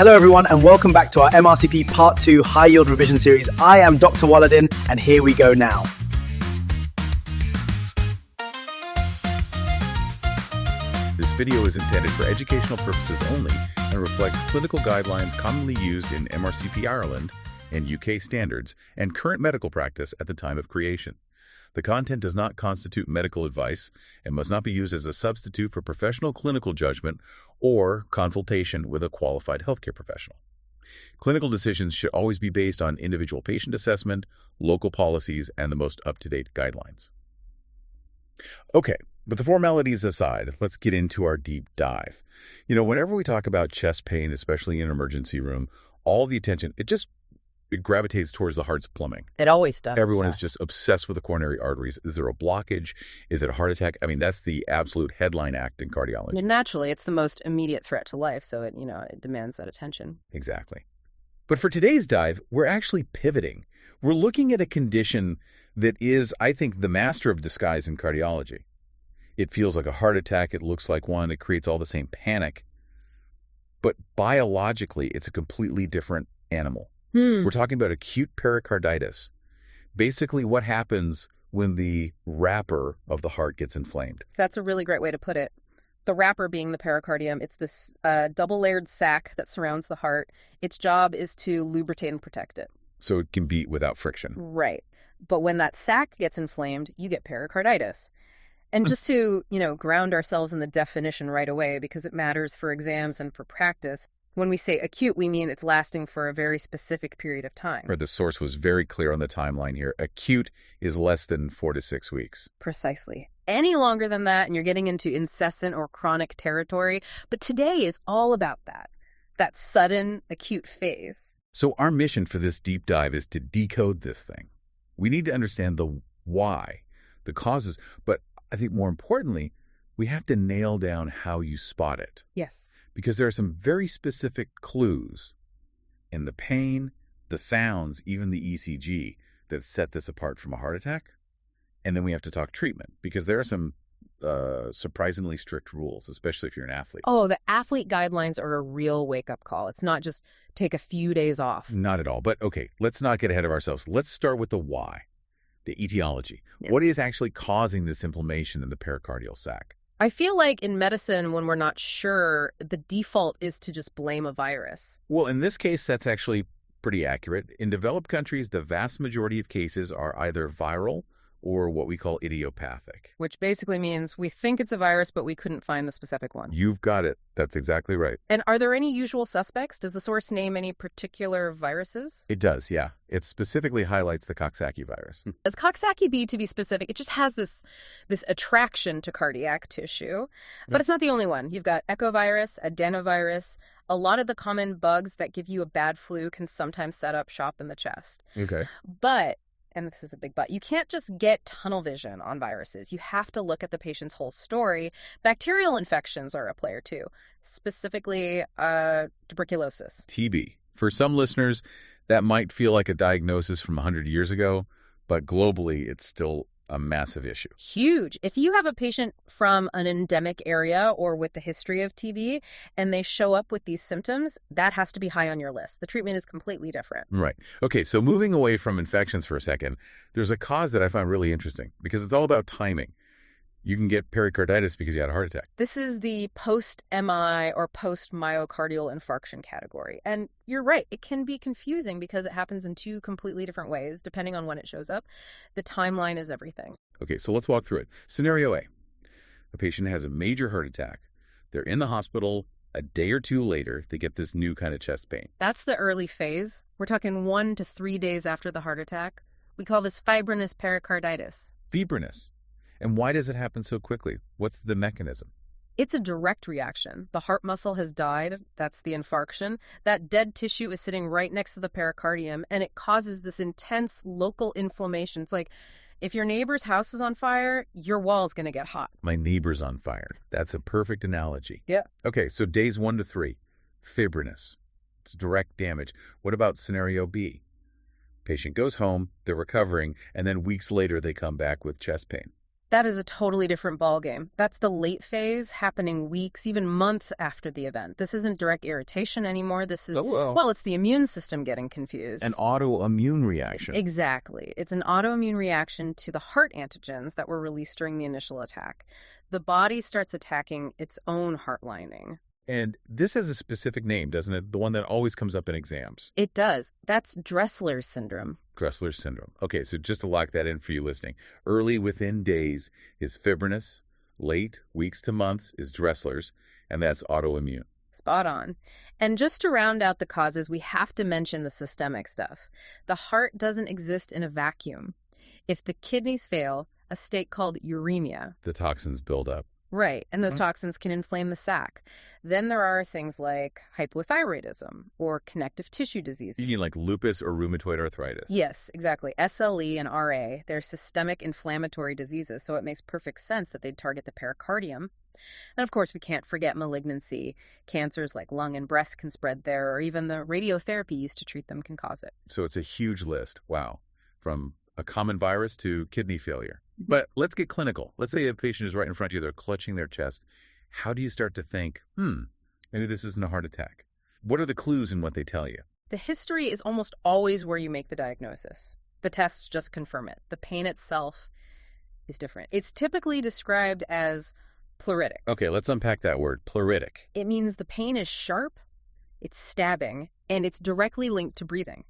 Hello everyone and welcome back to our MRCP Part 2 High Yield Revision Series. I am Dr. Waladin and here we go now. This video is intended for educational purposes only and reflects clinical guidelines commonly used in MRCP Ireland and UK standards and current medical practice at the time of creation. The content does not constitute medical advice and must not be used as a substitute for professional clinical judgment or consultation with a qualified healthcare professional. Clinical decisions should always be based on individual patient assessment, local policies, and the most up-to-date guidelines. Okay, but the formalities aside, let's get into our deep dive. Whenever we talk about chest pain, especially in an emergency room, all the attention, it gravitates towards the heart's plumbing. It always does. Everyone is just obsessed with the coronary arteries. Is there a blockage? Is it a heart attack? I mean, that's the absolute headline act in cardiology. And naturally, it's the most immediate threat to life, so it demands that attention. Exactly. But for today's dive, we're actually pivoting. We're looking at a condition that is, I think, the master of disguise in cardiology. It feels like a heart attack. It looks like one. It creates all the same panic. But biologically, it's a completely different animal. We're talking about acute pericarditis. Basically, what happens when the wrapper of the heart gets inflamed. That's a really great way to put it. The wrapper being the pericardium, it's this double-layered sac that surrounds the heart. Its job is to lubricate and protect it. So it can beat without friction. Right. But when that sac gets inflamed, you get pericarditis. And just to, ground ourselves in the definition right away, because it matters for exams and for practice, when we say acute, we mean it's lasting for a very specific period of time. Or the source was very clear on the timeline here. Acute is less than 4 to 6 weeks. Precisely. Any longer than that, and you're getting into incessant or chronic territory. But today is all about that sudden acute phase. So our mission for this deep dive is to decode this thing. We need to understand the why, the causes, but I think more importantly, we have to nail down how you spot it. Yes. Because there are some very specific clues in the pain, the sounds, even the ECG that set this apart from a heart attack. And then we have to talk treatment because there are some surprisingly strict rules, especially if you're an athlete. Oh, the athlete guidelines are a real wake-up call. It's not just take a few days off. Not at all. But okay, let's not get ahead of ourselves. Let's start with the why, the etiology. Yeah. What is actually causing this inflammation in the pericardial sac? I feel like in medicine, when we're not sure, the default is to just blame a virus. Well, in this case, that's actually pretty accurate. In developed countries, the vast majority of cases are either viral or what we call idiopathic. Which basically means we think it's a virus, but we couldn't find the specific one. You've got it. That's exactly right. And are there any usual suspects? Does the source name any particular viruses? It does, yeah. It specifically highlights the Coxsackie virus. As Coxsackie B, to be specific, it just has this attraction to cardiac tissue. But it's not the only one. You've got echovirus, adenovirus. A lot of the common bugs that give you a bad flu can sometimes set up shop in the chest. Okay. But, and this is a big but, you can't just get tunnel vision on viruses. You have to look at the patient's whole story. Bacterial infections are a player too, specifically tuberculosis. TB. For some listeners, that might feel like a diagnosis from 100 years ago, but globally, it's still a massive issue. Huge. If you have a patient from an endemic area or with the history of TB and they show up with these symptoms, that has to be high on your list. The treatment is completely different. Right. Okay, so moving away from infections for a second, there's a cause that I find really interesting because it's all about timing. You can get pericarditis because you had a heart attack. This is the post-MI or post-myocardial infarction category. And you're right, it can be confusing because it happens in two completely different ways, depending on when it shows up. The timeline is everything. Okay, so let's walk through it. Scenario A. A patient has a major heart attack. They're in the hospital. A day or two later, they get this new kind of chest pain. That's the early phase. We're talking 1 to 3 days after the heart attack. We call this fibrinous pericarditis. Fibrinous. And why does it happen so quickly? What's the mechanism? It's a direct reaction. The heart muscle has died. That's the infarction. That dead tissue is sitting right next to the pericardium, and it causes this intense local inflammation. It's like if your neighbor's house is on fire, your wall's going to get hot. My neighbor's on fire. That's a perfect analogy. Yeah. Okay, so days 1 to 3, fibrinous. It's direct damage. What about scenario B? Patient goes home, they're recovering, and then weeks later they come back with chest pain. That is a totally different ballgame. That's the late phase happening weeks, even months after the event. This isn't direct irritation anymore. This is, well, it's the immune system getting confused. An autoimmune reaction. Exactly. It's an autoimmune reaction to the heart antigens that were released during the initial attack. The body starts attacking its own heart lining. And this has a specific name, doesn't it? The one that always comes up in exams. It does. That's Dressler's syndrome. Dressler's syndrome. Okay, so just to lock that in for you listening, early within days is fibrinous, late, weeks to months, is Dressler's, and that's autoimmune. Spot on. And just to round out the causes, we have to mention the systemic stuff. The heart doesn't exist in a vacuum. If the kidneys fail, a state called uremia. The toxins build up. Right, and those toxins can inflame the sac. Then there are things like hypothyroidism or connective tissue disease. You mean like lupus or rheumatoid arthritis? Yes, exactly. SLE and RA, they're systemic inflammatory diseases, so it makes perfect sense that they'd target the pericardium. And of course, we can't forget malignancy. Cancers like lung and breast can spread there, or even the radiotherapy used to treat them can cause it. So it's a huge list. Wow. From a common virus to kidney failure. But let's get clinical. Let's say a patient is right in front of you. They're clutching their chest. How do you start to think, maybe this isn't a heart attack? What are the clues in what they tell you? The history is almost always where you make the diagnosis. The tests just confirm it. The pain itself is different. It's typically described as pleuritic. Okay, let's unpack that word, pleuritic. It means the pain is sharp, it's stabbing, and it's directly linked to breathing.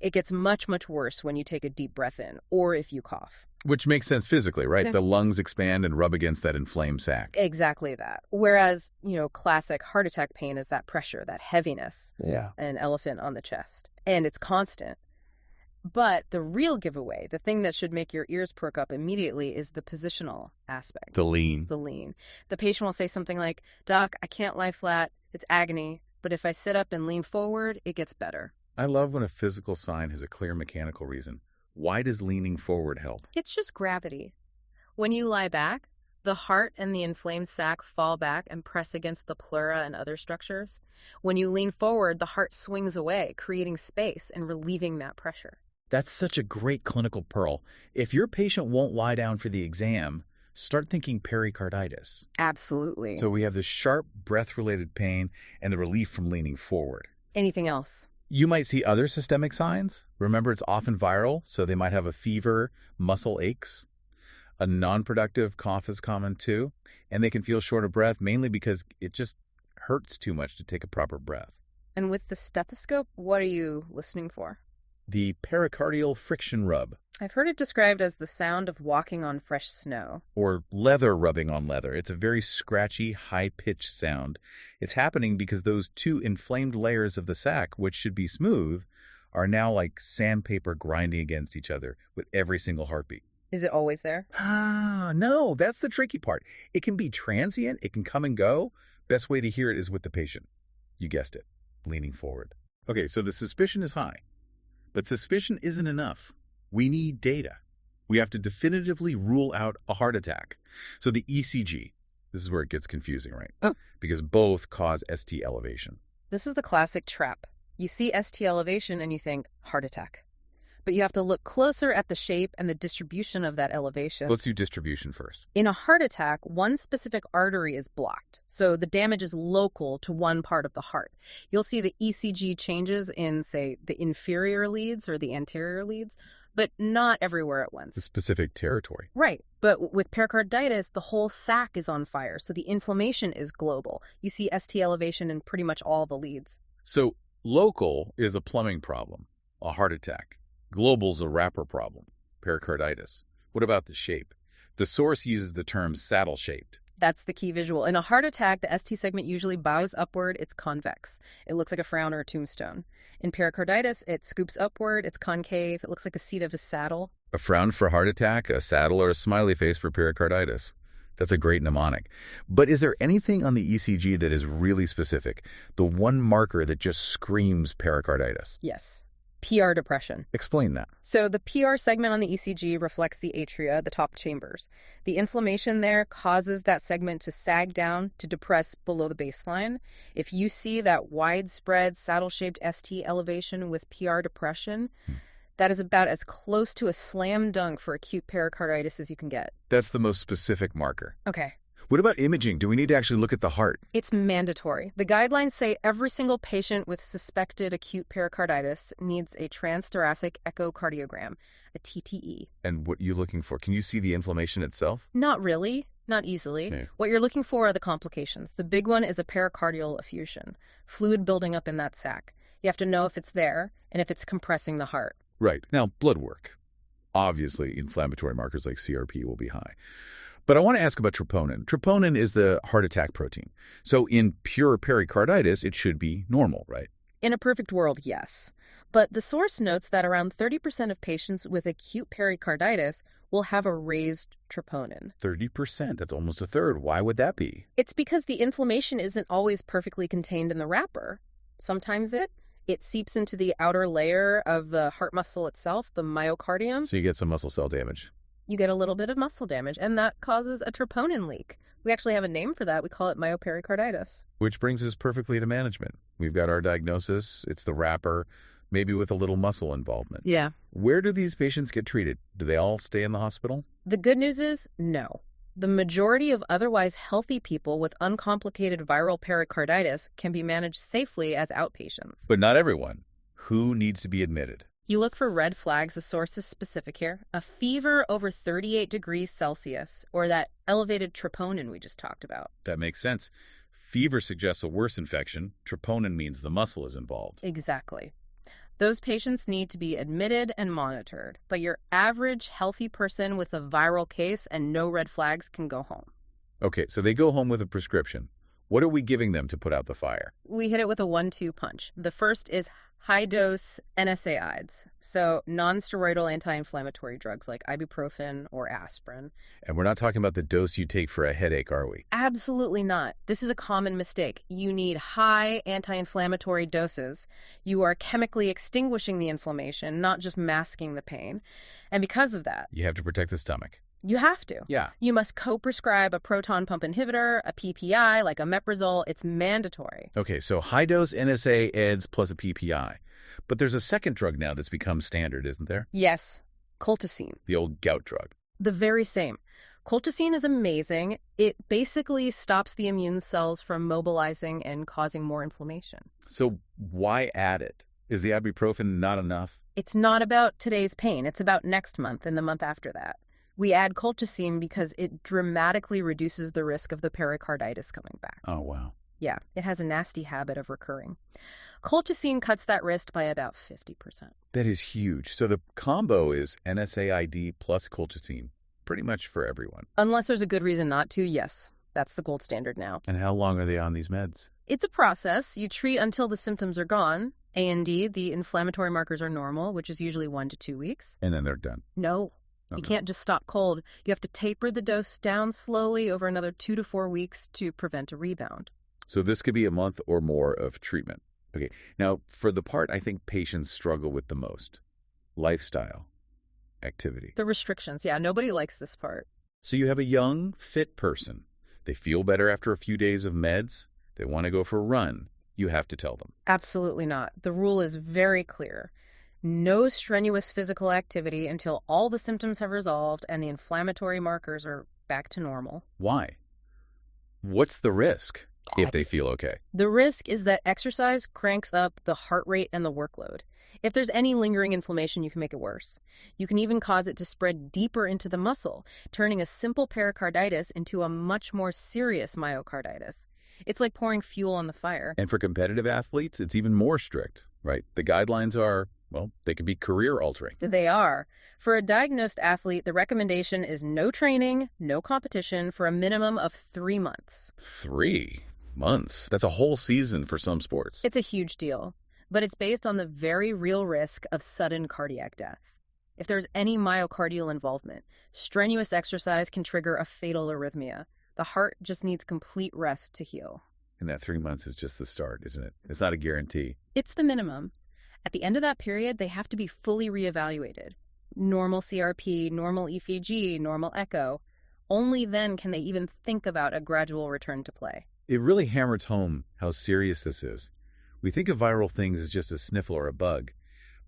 It gets much, much worse when you take a deep breath in or if you cough. Which makes sense physically, right? Okay. The lungs expand and rub against that inflamed sac. Exactly that. Whereas, classic heart attack pain is that pressure, that heaviness. Yeah. An elephant on the chest. And it's constant. But the real giveaway, the thing that should make your ears perk up immediately, is the positional aspect. The lean. The lean. The patient will say something like, "Doc, I can't lie flat. It's agony. But if I sit up and lean forward, it gets better." I love when a physical sign has a clear mechanical reason. Why does leaning forward help? It's just gravity. When you lie back, the heart and the inflamed sac fall back and press against the pleura and other structures. When you lean forward, the heart swings away, creating space and relieving that pressure. That's such a great clinical pearl. If your patient won't lie down for the exam, start thinking pericarditis. Absolutely. So we have the sharp breath-related pain and the relief from leaning forward. Anything else? You might see other systemic signs. Remember, it's often viral, so they might have a fever, muscle aches. A non-productive cough is common too, and they can feel short of breath mainly because it just hurts too much to take a proper breath. And with the stethoscope, what are you listening for? The pericardial friction rub. I've heard it described as the sound of walking on fresh snow. Or leather rubbing on leather. It's a very scratchy, high-pitched sound. It's happening because those two inflamed layers of the sac, which should be smooth, are now like sandpaper grinding against each other with every single heartbeat. Is it always there? No, that's the tricky part. It can be transient. It can come and go. Best way to hear it is with the patient. You guessed it, leaning forward. Okay, so the suspicion is high. But suspicion isn't enough. We need data. We have to definitively rule out a heart attack. So the ECG, this is where it gets confusing, right? Because both cause ST elevation. This is the classic trap. You see ST elevation and you think, heart attack. But you have to look closer at the shape and the distribution of that elevation. Let's do distribution first. In a heart attack, one specific artery is blocked, so the damage is local to one part of the heart. You'll see the ECG changes in, say, the inferior leads or the anterior leads, but not everywhere at once. The specific territory. Right, but with pericarditis, the whole sac is on fire, so the inflammation is global. You see ST elevation in pretty much all the leads. So local is a plumbing problem, a heart attack. Global's a wrapper problem, pericarditis. What about the shape? The source uses the term saddle-shaped. That's the key visual. In a heart attack, the ST segment usually bows upward, it's convex. It looks like a frown or a tombstone. In pericarditis, it scoops upward, it's concave, it looks like the seat of a saddle. A frown for heart attack, a saddle, or a smiley face for pericarditis. That's a great mnemonic. But is there anything on the ECG that is really specific? The one marker that just screams pericarditis? Yes. PR depression. Explain that. So the PR segment on the ECG reflects the atria, the top chambers. The inflammation there causes that segment to sag down, to depress below the baseline. If you see that widespread saddle-shaped ST elevation with PR depression, That is about as close to a slam dunk for acute pericarditis as you can get. That's the most specific marker. Okay. What about imaging? Do we need to actually look at the heart? It's mandatory. The guidelines say every single patient with suspected acute pericarditis needs a transthoracic echocardiogram, a TTE. And what are you looking for? Can you see the inflammation itself? Not really. Not easily. Yeah. What you're looking for are the complications. The big one is a pericardial effusion, fluid building up in that sac. You have to know if it's there and if it's compressing the heart. Right. Now, blood work. Obviously, inflammatory markers like CRP will be high. But I want to ask about troponin. Troponin is the heart attack protein. So in pure pericarditis, it should be normal, right? In a perfect world, yes. But the source notes that around 30% of patients with acute pericarditis will have a raised troponin. 30%. That's almost a third. Why would that be? It's because the inflammation isn't always perfectly contained in the wrapper. Sometimes it seeps into the outer layer of the heart muscle itself, the myocardium. So you get some muscle cell damage. You get a little bit of muscle damage, and that causes a troponin leak. We actually have a name for that. We call it myopericarditis. Which brings us perfectly to management. We've got our diagnosis. It's the wrapper, maybe with a little muscle involvement. Yeah. Where do these patients get treated? Do they all stay in the hospital? The good news is no. The majority of otherwise healthy people with uncomplicated viral pericarditis can be managed safely as outpatients. But not everyone. Who needs to be admitted? You look for red flags, the source is specific here. A fever over 38 degrees Celsius, or that elevated troponin we just talked about. That makes sense. Fever suggests a worse infection. Troponin means the muscle is involved. Exactly. Those patients need to be admitted and monitored, but your average healthy person with a viral case and no red flags can go home. Okay, so they go home with a prescription. What are we giving them to put out the fire? We hit it with a 1-2 punch. The first is high-dose NSAIDs, so non-steroidal anti-inflammatory drugs like ibuprofen or aspirin. And we're not talking about the dose you take for a headache, are we? Absolutely not. This is a common mistake. You need high anti-inflammatory doses. You are chemically extinguishing the inflammation, not just masking the pain. And because of that, You have to protect the stomach. you have to. Yeah. You must co-prescribe a proton pump inhibitor, a PPI, like omeprazole. It's mandatory. Okay, so high-dose NSAIDs plus a PPI. But there's a second drug now that's become standard, isn't there? Yes, colchicine. The old gout drug. The very same. Colchicine is amazing. It basically stops the immune cells from mobilizing and causing more inflammation. So why add it? Is the ibuprofen not enough? It's not about today's pain. It's about next month and the month after that. We add colchicine because it dramatically reduces the risk of the pericarditis coming back. Oh, wow. Yeah, it has a nasty habit of recurring. Colchicine cuts that risk by about 50%. That is huge. So the combo is NSAID plus colchicine, pretty much for everyone. Unless there's a good reason not to, yes, that's the gold standard now. And how long are they on these meds? It's a process. You treat until the symptoms are gone. A&D, the inflammatory markers are normal, which is usually 1 to 2 weeks. And then they're done. No. You can't just stop cold. You have to taper the dose down slowly over another 2 to 4 weeks to prevent a rebound. So this could be a month or more of treatment. Okay, now for the part I think patients struggle with the most, lifestyle, activity. The restrictions, yeah, nobody likes this part. So you have a young, fit person. They feel better after a few days of meds. They want to go for a run. You have to tell them. Absolutely not. The rule is very clear. No strenuous physical activity until all the symptoms have resolved and the inflammatory markers are back to normal. Why? What's the risk if they feel okay? The risk is that exercise cranks up the heart rate and the workload. If there's any lingering inflammation, you can make it worse. You can even cause it to spread deeper into the muscle, turning a simple pericarditis into a much more serious myocarditis. It's like pouring fuel on the fire. And for competitive athletes, it's even more strict, right? The guidelines are, well, they can be career-altering. They are. For a diagnosed athlete, the recommendation is no training, no competition for a minimum of 3 months. 3 months? That's a whole season for some sports. It's a huge deal, but it's based on the very real risk of sudden cardiac death. If there's any myocardial involvement, strenuous exercise can trigger a fatal arrhythmia. The heart just needs complete rest to heal. And that 3 months is just the start, isn't it? It's not a guarantee. It's the minimum. At the end of that period, they have to be fully reevaluated. Normal CRP, normal ECG, normal echo. Only then can they even think about a gradual return to play. It really hammers home how serious this is. We think of viral things as just a sniffle or a bug,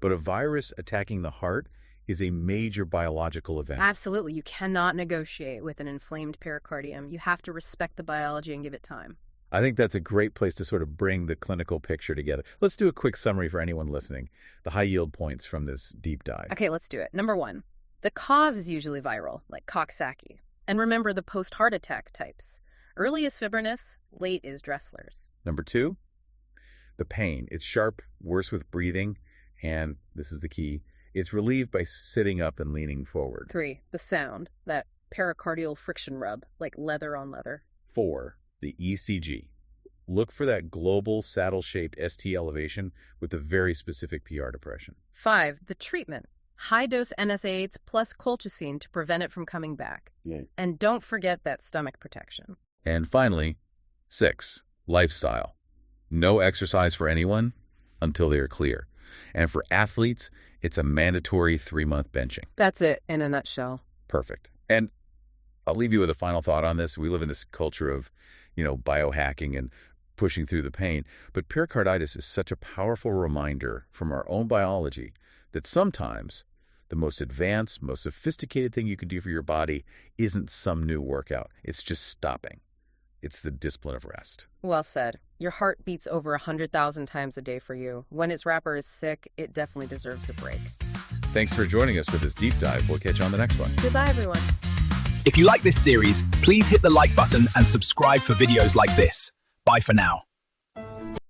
but a virus attacking the heart is a major biological event. Absolutely. You cannot negotiate with an inflamed pericardium. You have to respect the biology and give it time. I think that's a great place to sort of bring the clinical picture together. Let's do a quick summary for anyone listening. The high yield points from this deep dive. Okay, let's do it. Number 1, the cause is usually viral, like Coxsackie. And remember the post-heart attack types. Early is fibrinous, late is Dressler's. Number 2, the pain. It's sharp, worse with breathing, and this is the key. It's relieved by sitting up and leaning forward. 3, the sound, that pericardial friction rub, like leather on leather. 4, the ECG. Look for that global saddle-shaped ST elevation with a very specific PR depression. 5, the treatment, high-dose NSAIDs plus colchicine to prevent it from coming back. Yeah. And don't forget that stomach protection. And finally, 6, lifestyle. No exercise for anyone until they are clear. And for athletes, it's a mandatory 3-month benching. That's it in a nutshell. Perfect. And I'll leave you with a final thought on this. We live in this culture of, biohacking and pushing through the pain. But pericarditis is such a powerful reminder from our own biology that sometimes the most advanced, most sophisticated thing you can do for your body isn't some new workout. It's just stopping. It's the discipline of rest. Well said. Your heart beats over 100,000 times a day for you. When its wrapper is sick, it definitely deserves a break. Thanks for joining us for this deep dive. We'll catch you on the next one. Goodbye, everyone. If you like this series, please hit the like button and subscribe for videos like this. Bye for now.